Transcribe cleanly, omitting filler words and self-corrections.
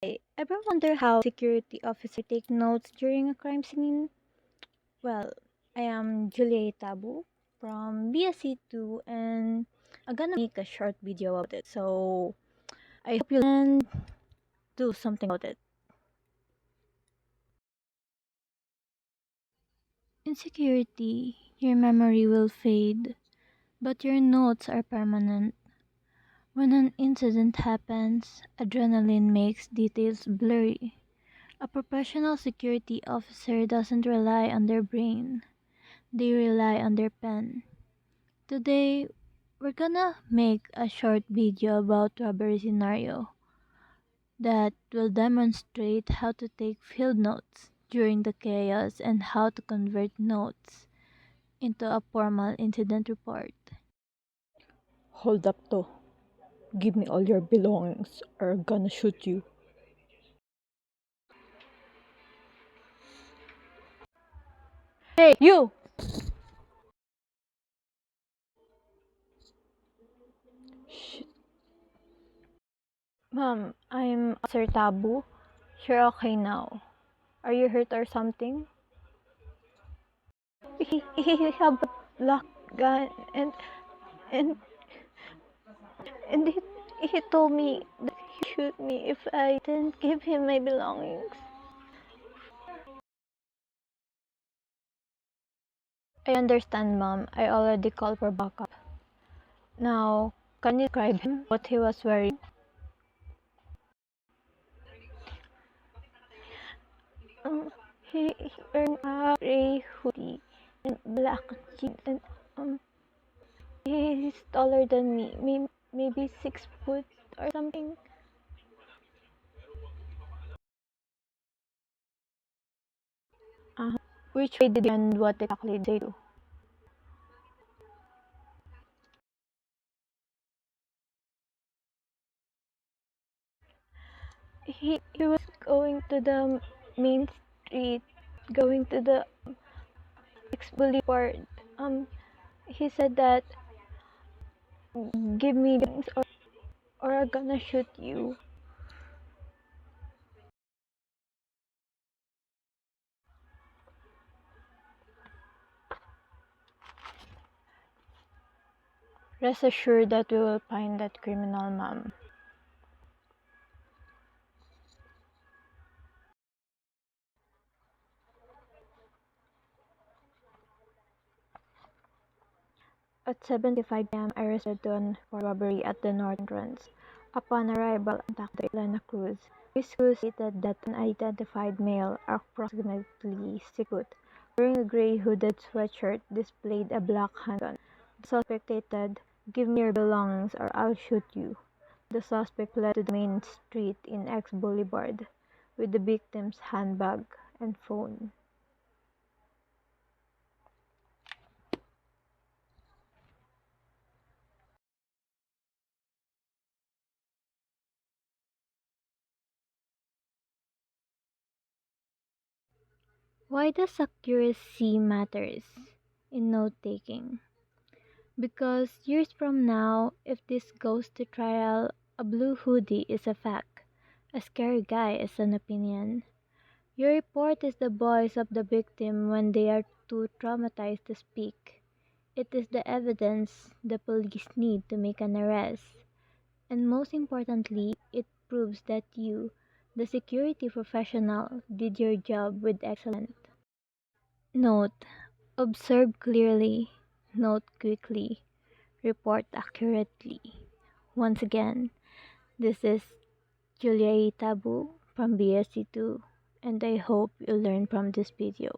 Ever wonder how security officer take notes during a crime scene? Well, I am Julia Tabu from BSC2 and I'm gonna make a short video about it. So I hope you can do something about it. In security, your memory will fade, but your notes are permanent. When an incident happens, adrenaline makes details blurry. A professional security officer doesn't rely on their brain, they rely on their pen. Today, we're gonna make a short video about robbery scenario that will demonstrate how to take field notes during the chaos and how to convert notes into a formal incident report. Hold up to. Give me all your belongings or I'm gonna shoot you. Hey, you! Shit. Ma'am, I'm Officer Tabu. You're okay now. Are you hurt or something? He have a black gun and and he told me that he shoot me if I didn't give him my belongings. I understand, ma'am. I already called for backup. Now, can you describe him what he was wearing? He wearing a gray hoodie and black jeans and um he's taller than me, maybe 6 foot or something. Uh, which way did he and what exactly did they do? He was going to the main street, going to the X Boulevard. He said that give me things or I'm gonna shoot you. Rest assured that we will find that criminal, ma'am. At 7:55 p.m., I arrested Don for robbery at the north entrance. Upon arrival on Tacto Lana Cruz, Miss Cruz stated that an unidentified male, approximately 6 foot, wearing a gray hooded sweatshirt, displayed a black handgun. The suspect stated, "Give me your belongings or I'll shoot you." The suspect fled to the main street in X Boulevard with the victim's handbag and phone. Why does accuracy matters in note taking? Because years from now, if this goes to trial, a blue hoodie is a fact, a scary guy is an opinion. Your report is the voice of the victim when they are too traumatized to speak. It is the evidence the police need to make an arrest. And most importantly, it proves that you, the security professional, did your job with excellence. Note: observe clearly, note quickly, report accurately. Once again, this is Julia Tabu from BSC2, and I hope you learn from this video.